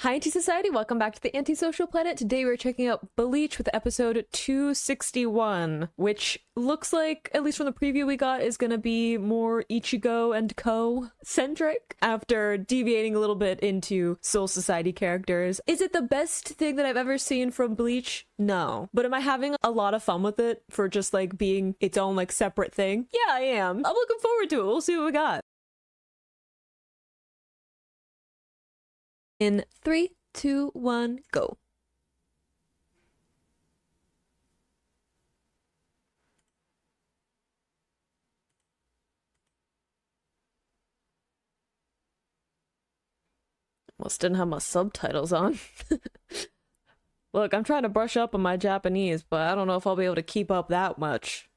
Hi, Anti-Society. Welcome back to the Antisocial Planet. Today we're checking out Bleach with episode 261, which looks like, at least from the preview we got, is gonna be more Ichigo-and-crew-centric after deviating a little bit into Soul Society characters. Is it the best thing that I've ever seen from Bleach? No. But am I having a lot of fun with it for just like being its own like separate thing? Yeah, I am. I'm looking forward to it. We'll see what we got. In 3, 2, 1, go. Almost didn't have my subtitles on. Look, I'm trying to brush up on my Japanese, but I don't know if I'll be able to keep up that much.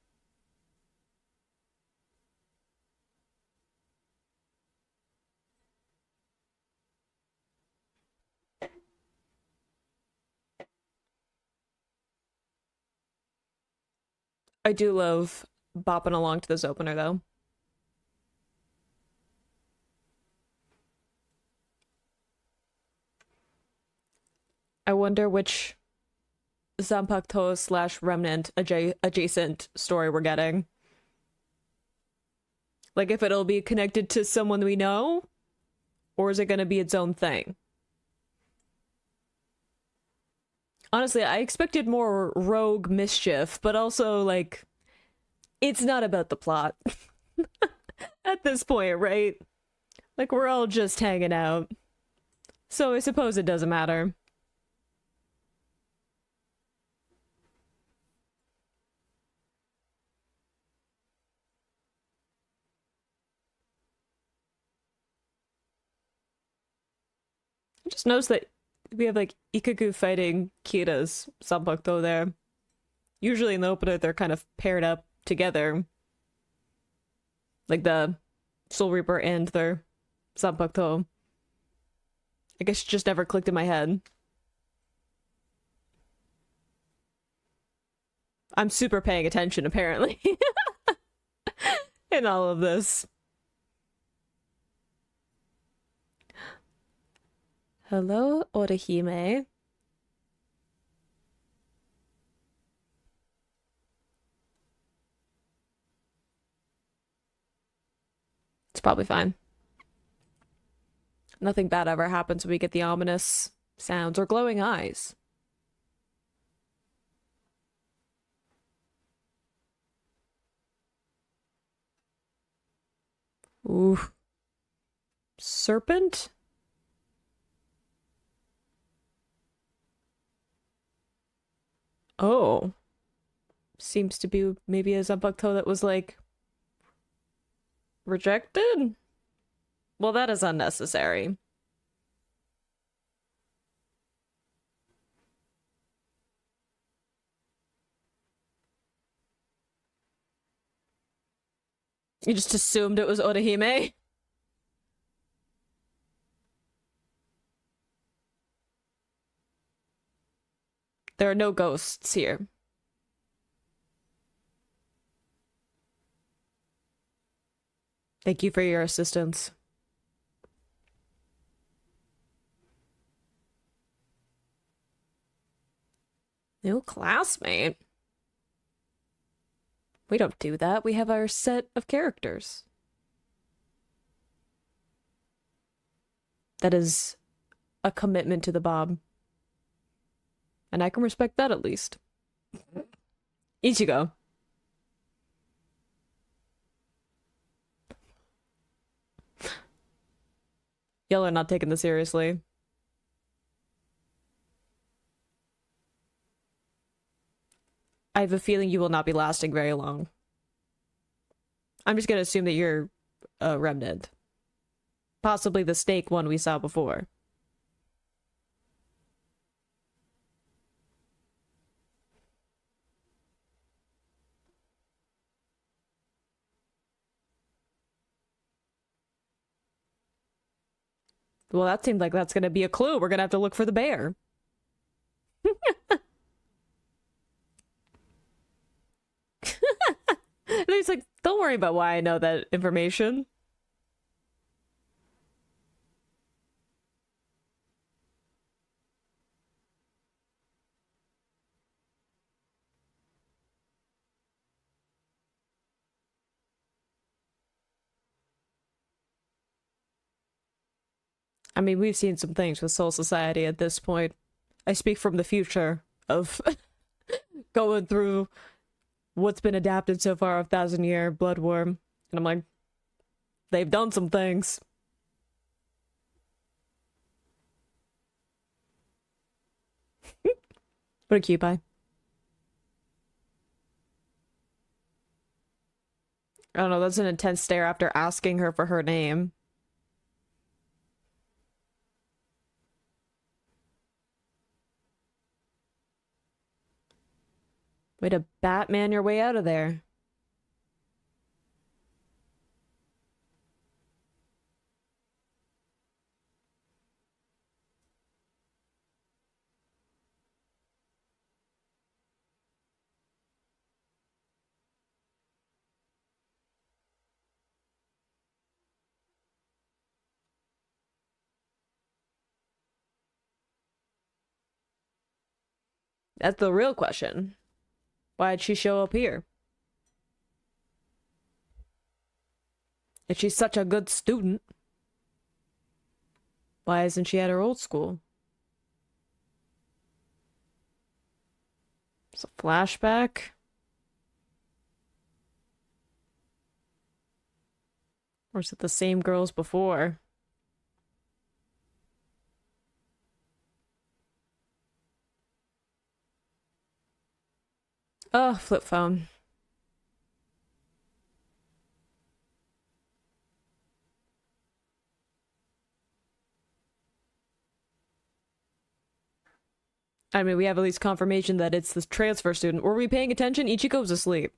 I do love bopping along to this opener, though. I wonder which Zanpakuto slash Remnant adjacent story we're getting. Like, if it'll be connected to someone we know, or is it gonna be its own thing? Honestly, I expected more rogue mischief, but also, like, it's not about the plot. At this point, right? Like, we're all just hanging out. So I suppose it doesn't matter. I just noticed that we have, like, Ikaku fighting Kira's Zanpakuto there. Usually in the opener, they're kind of paired up together. Like the Soul Reaper and their Zanpakuto. I guess it just never clicked in my head. I'm super paying attention, apparently. In all of this. Hello, Orihime. It's probably fine. Nothing bad ever happens when we get the ominous sounds or glowing eyes. Ooh. Serpent? Oh. Seems to be maybe a Zanpakuto that was, like, rejected? Well, that is unnecessary. You just assumed it was Orihime? There are no ghosts here. Thank you for your assistance. New classmate? We don't do that. We have our set of characters. That is a commitment to the Bob. And I can respect that at least. Ichigo. Y'all are not taking this seriously. I have a feeling you will not be lasting very long. I'm just gonna assume that you're a Remnant. Possibly the snake one we saw before. Well, that seemed like that's gonna be a clue. We're gonna have to look for the bear. And he's like, don't worry about why I know that information. I mean, we've seen some things with Soul Society at this point. I speak from the future of going through what's been adapted so far of Thousand Year Blood War. And I'm like, they've done some things. What a cute pie. I don't know, that's an intense stare after asking her for her name. Way to Batman your way out of there. That's the real question. Why'd she show up here? If she's such a good student, why isn't she at her old school? It's a flashback? Or is it the same girls before? Oh, flip phone. I mean, we have at least confirmation that it's this transfer student. Were we paying attention? Ichigo's asleep.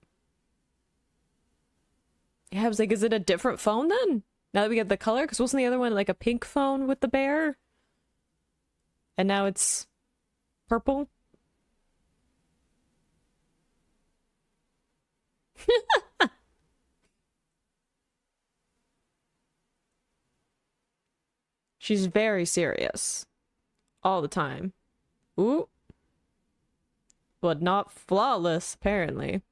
Yeah, I was like, is it a different phone then? Now that we get the color? Because wasn't the other one like a pink phone with the bear? And now it's purple? She's very serious. All the time. Ooh. But not flawless, apparently.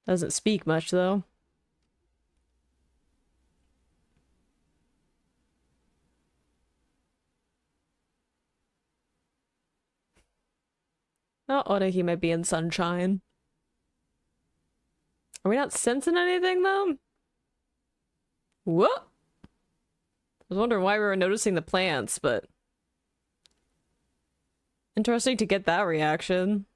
Doesn't speak much, though. Oh, Oda, might be in sunshine. Are we not sensing anything, though? What? I was wondering why we were noticing the plants, but... Interesting to get that reaction.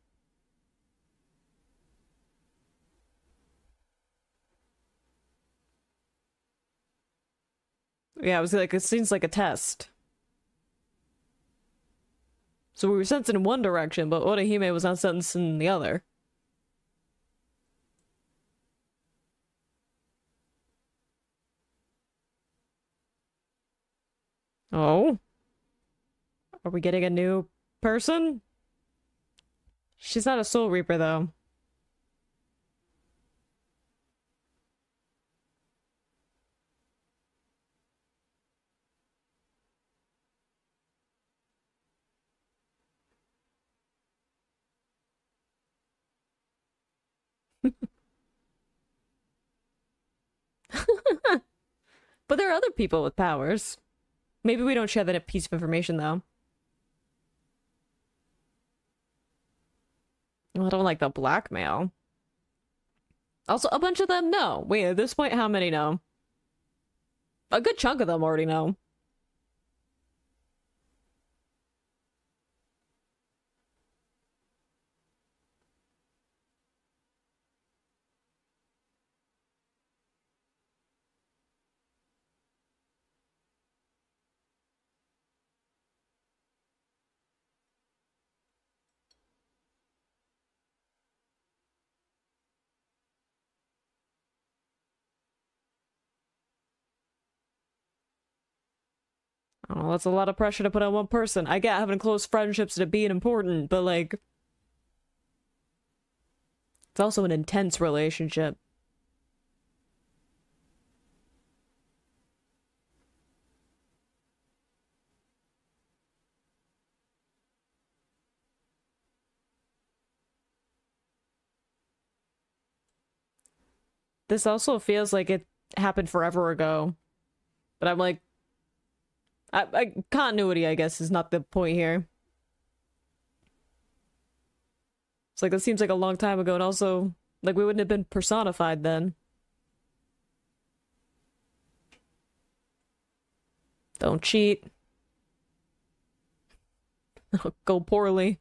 Yeah, I was like, it seems like a test. So we were sensing in one direction, but Orihime was not sensing in the other. Oh? Are we getting a new person? She's not a Soul Reaper, though. But there are other people with powers. Maybe we don't share that piece of information, though. Well, I don't like the blackmail. Also, a bunch of them know. Wait, at this point, how many know? A good chunk of them already know. Oh, that's a lot of pressure to put on one person. I get having close friendships and it being important, but like... It's also an intense relationship. This also feels like it happened forever ago. But I'm like, continuity, I guess, is not the point here. It's like, that seems like a long time ago, and also, like, we wouldn't have been personified then. Don't cheat. Go poorly.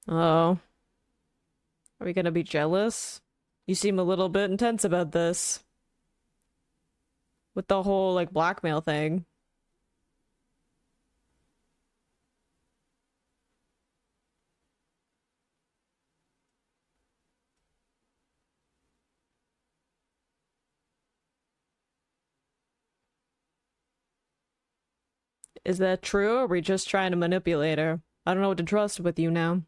Oh. Are we gonna be jealous? You seem a little bit intense about this. With the whole, like, blackmail thing. Is that true, or are we just trying to manipulate her? I don't know what to trust with you now.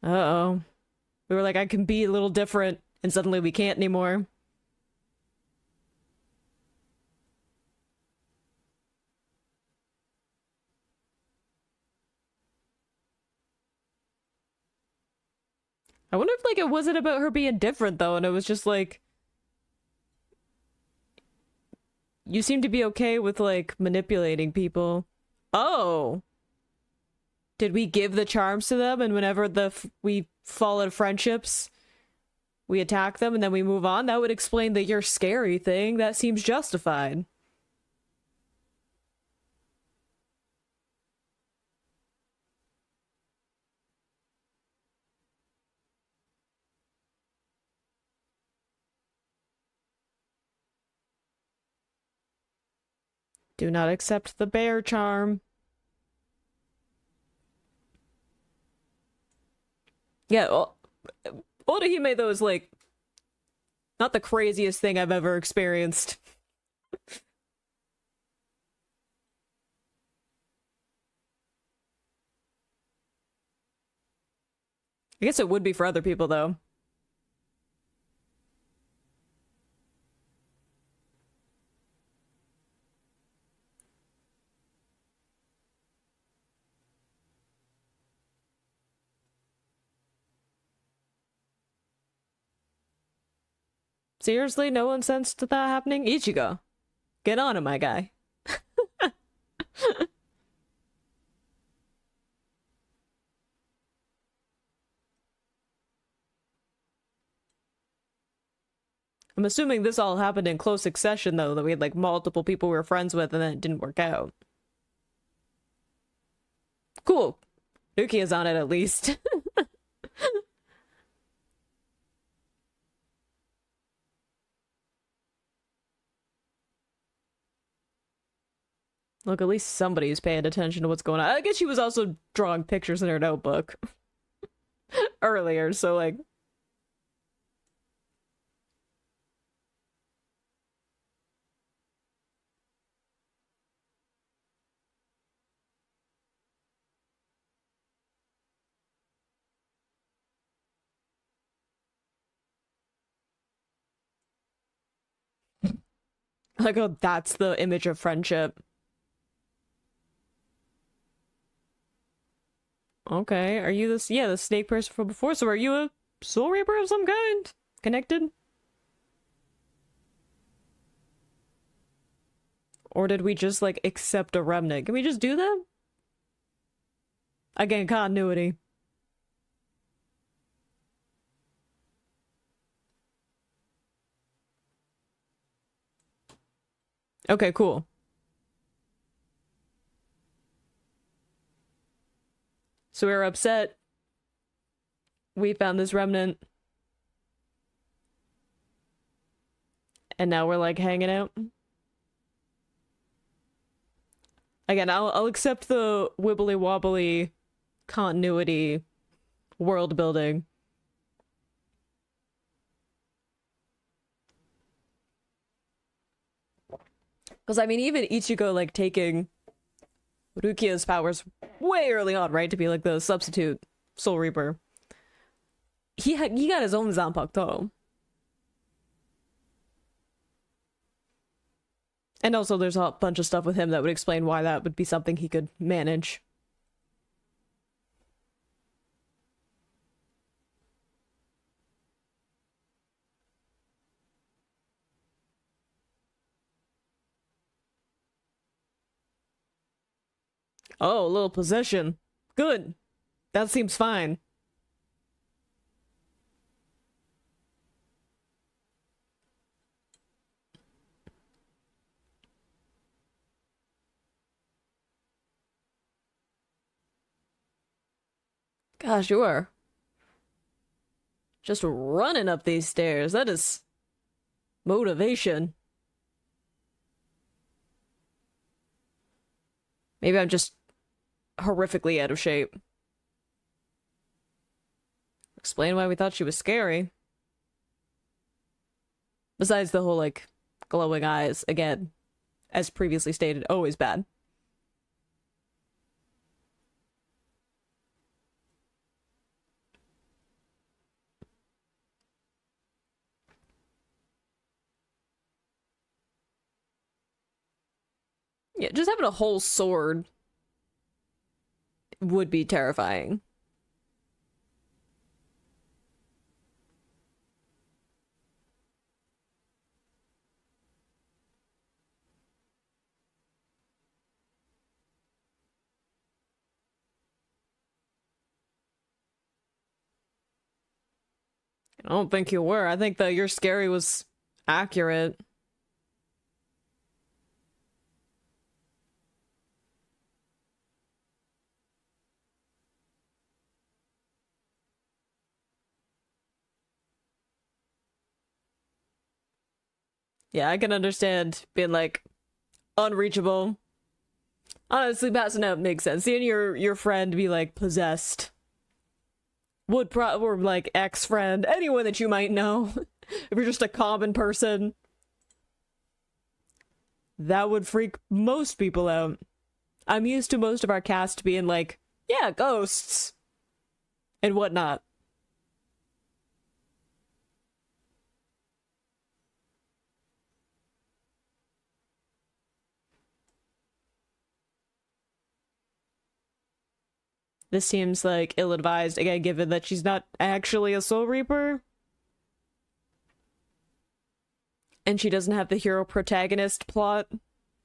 Uh-oh. We were like, I can be a little different, and suddenly we can't anymore. I wonder if, like, it wasn't about her being different, though, and it was just like, you seem to be okay with, like, manipulating people. Oh! Did we give the charms to them, and whenever we fall in friendships, we attack them, and then we move on? That would explain the "you're scary" thing. That seems justified. Do not accept the bear charm. Yeah, well, Orihime, though, is, like, not the craziest thing I've ever experienced. I guess it would be for other people, though. Seriously, no one sensed that happening? Ichigo, get on it, my guy. I'm assuming this all happened in close succession, though, that we had, like, multiple people we were friends with and then it didn't work out. Cool. Nuki is on it, at least. Look, at least somebody's paying attention to what's going on. I guess she was also drawing pictures in her notebook earlier, so, like... Like, oh, that's the image of friendship. Okay, are you this? Yeah, the snake person from before. So are you a soul reaper of some kind? Connected? Or did we just, like, accept a remnant? Can we just do that? Again, continuity. Okay, cool. So we were upset. We found this remnant. And now we're, like, hanging out. Again, I'll accept the wibbly wobbly continuity world building. Because, I mean, even Ichigo, like, taking Rukia's powers way early on, right? To be, like, the substitute Soul Reaper. he got his own Zanpakuto. And also there's a bunch of stuff with him that would explain why that would be something he could manage. Oh, a little possession. Good. That seems fine. Gosh, you are just running up these stairs. That is motivation. Maybe I'm just horrifically out of shape. Explain why we thought she was scary. Besides the whole, like, glowing eyes, again, as previously stated, always bad. Yeah, just having a whole sword would be terrifying. I don't think you were. I think that your scary was accurate. Yeah, I can understand being like unreachable. Honestly, passing out makes sense. Seeing your friend be like possessed would or like ex-friend, anyone that you might know, if you're just a common person, that would freak most people out. I'm used to most of our cast being like, yeah, ghosts and whatnot. This seems like ill-advised, again, given that she's not actually a Soul Reaper. And she doesn't have the hero protagonist plot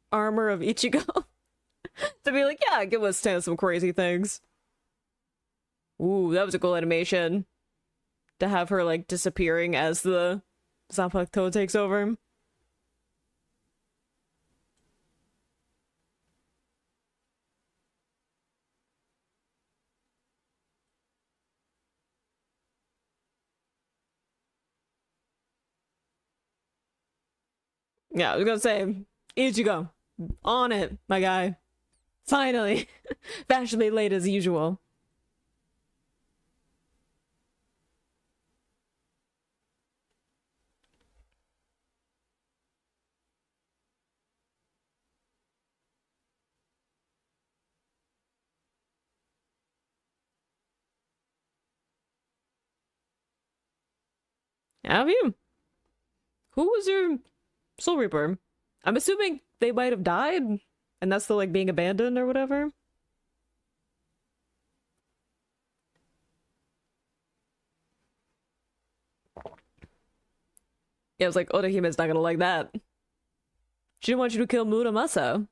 armor of Ichigo. To be like, yeah, I can withstand some crazy things. Ooh, that was a cool animation. To have her, like, disappearing as the Zanpakuto takes over. Yeah, I was gonna say, Ichigo, on it, my guy. Finally. Fashionably late as usual. Have you? Who was your Soul Reaper? I'm assuming they might have died, and that's the like being abandoned or whatever. Yeah, I was like, Odahime's not gonna like that. She didn't want you to kill Muramasa.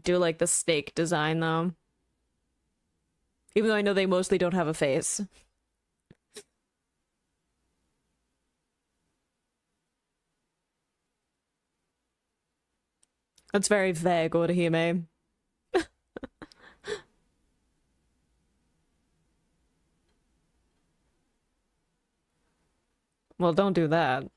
Do like the snake design though. Even though I know they mostly don't have a face. That's very vague, Orihime. Well, don't do that.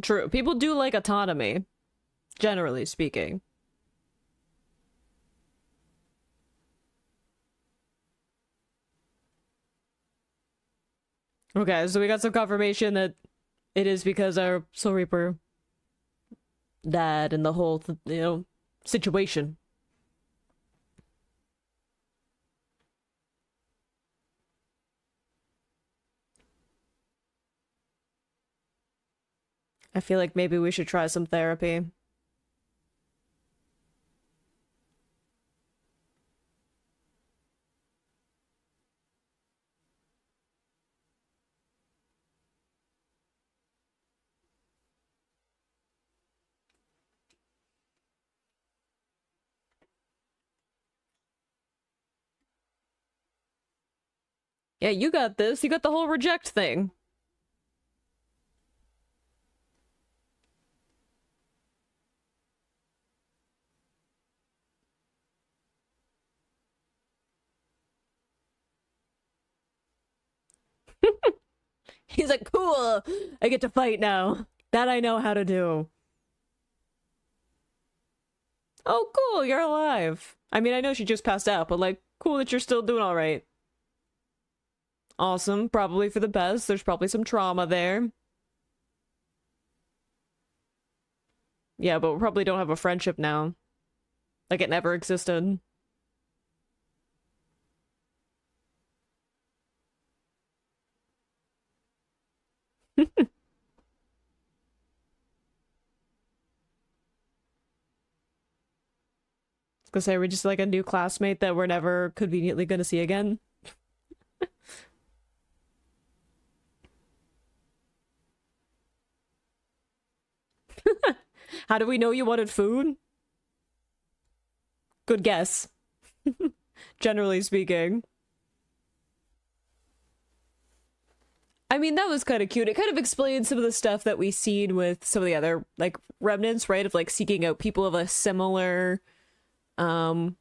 True. People do like autonomy, generally speaking. Okay, so we got some confirmation that it is because our Soul Reaper died and the whole, situation. I feel like maybe we should try some therapy. Yeah, you got this. You got the whole reject thing. He's like, cool, I get to fight now. That I know how to do. Oh, cool, you're alive. I mean, I know she just passed out, but like, cool that you're still doing all right. Awesome, probably for the best. There's probably some trauma there. Yeah, but we probably don't have a friendship now. Like it never existed. Gonna say we're just like a new classmate that we're never conveniently gonna see again. How do we know you wanted food? Good guess. Generally speaking. I mean, that was kind of cute. It kind of explains some of the stuff that we've seen with some of the other, like, remnants, right? Of, like, seeking out people of a similar, um,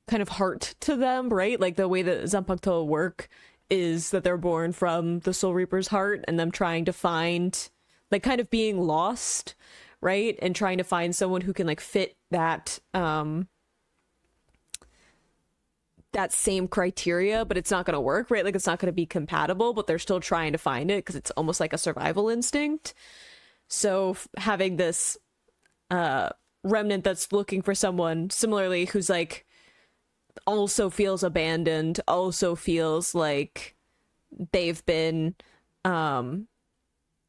kind of heart to them, right? Like, the way that Zanpakuto work is that they're born from the Soul Reaper's heart and them trying to find, like, kind of being lost, right? And trying to find someone who can, like, fit that same criteria, but it's not going to work, right? Like it's not going to be compatible, but they're still trying to find it because it's almost like a survival instinct. So having this remnant that's looking for someone similarly who's like also feels abandoned, also feels like they've been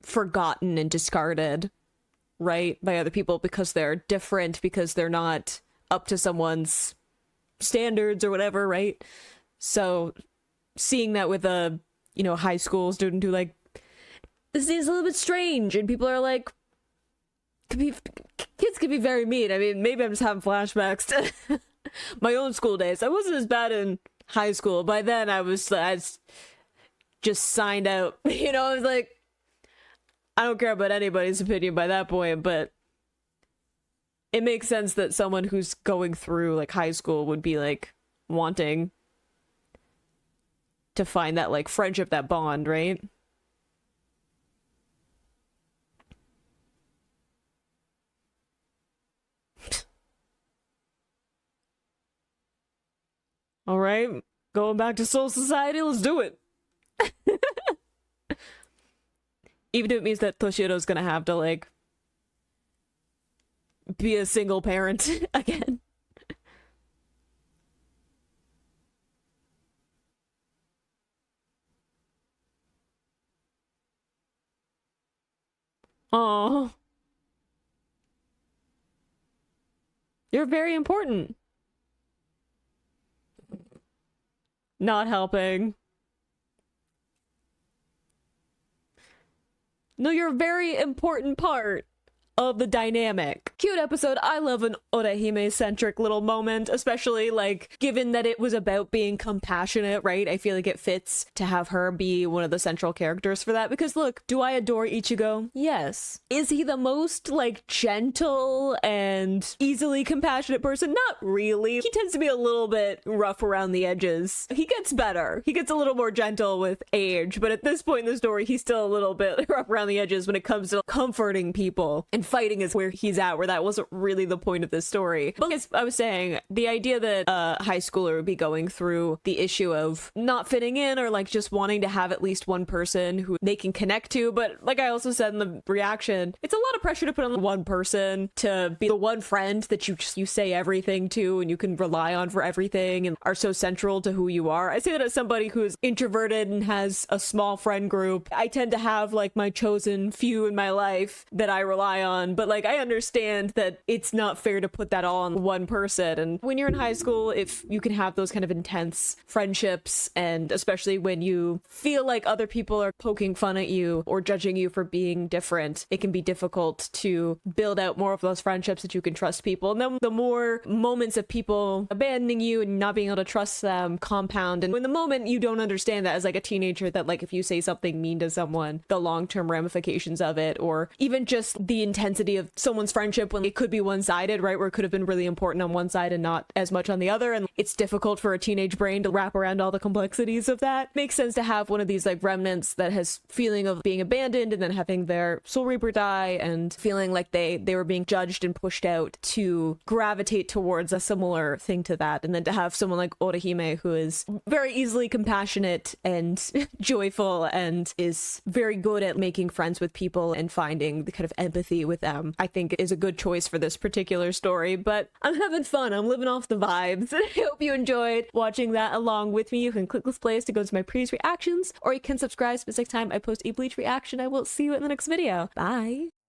forgotten and discarded, right, by other people because they're different, because they're not up to someone's standards or whatever, right? So seeing that with a high school student who like this is a little bit strange and people are like kids can be very mean. I mean, maybe I'm just having flashbacks to my own school days. I wasn't as bad in high school. By then I was just signed out. I was like, I don't care about anybody's opinion by that point, but it makes sense that someone who's going through like high school would be like wanting to find that like friendship, that bond, right? All right, going back to Soul Society, let's do it. Even if it means that Toshiro's gonna have to like be a single parent again. Oh, you're very important. Not helping. No, you're a very important part of the dynamic. Cute episode. I love an Orihime-centric little moment, especially like given that it was about being compassionate, right? I feel like it fits to have her be one of the central characters for that, because look, do I adore Ichigo? Yes. Is he the most like gentle and easily compassionate person? Not really. He tends to be a little bit rough around the edges. He gets better. He gets a little more gentle with age, but at this point in the story, he's still a little bit rough around the edges when it comes to comforting people, and fighting is where he's at, where that wasn't really the point of this story. But as I was saying, the idea that a high schooler would be going through the issue of not fitting in, or like just wanting to have at least one person who they can connect to, but like I also said in the reaction, it's a lot of pressure to put on one person to be the one friend that you say everything to and you can rely on for everything and are so central to who you are. I say that as somebody who's introverted and has a small friend group. I tend to have like my chosen few in my life that I rely on, but like I understand that it's not fair to put that all on one person. And when you're in high school, if you can have those kind of intense friendships, and especially when you feel like other people are poking fun at you or judging you for being different, it can be difficult to build out more of those friendships that you can trust people. And then the more moments of people abandoning you and not being able to trust them compound, and when the moment you don't understand that as like a teenager, that like if you say something mean to someone, the long-term ramifications of it, or even just the intensity of someone's friendship when it could be one-sided, right, where it could have been really important on one side and not as much on the other, and it's difficult for a teenage brain to wrap around all the complexities of that. Makes sense to have one of these like remnants that has feeling of being abandoned and then having their soul reaper die and feeling like they were being judged and pushed out, to gravitate towards a similar thing to that. And then to have someone like Orihime who is very easily compassionate and joyful and is very good at making friends with people and finding the kind of empathy with them, I think is a good choice for this particular story. But I'm having fun. I'm living off the vibes. I hope you enjoyed watching that along with me. You can click this place to go to my previous reactions, or you can subscribe so the next time I post a Bleach reaction. I will see you in the next video. Bye.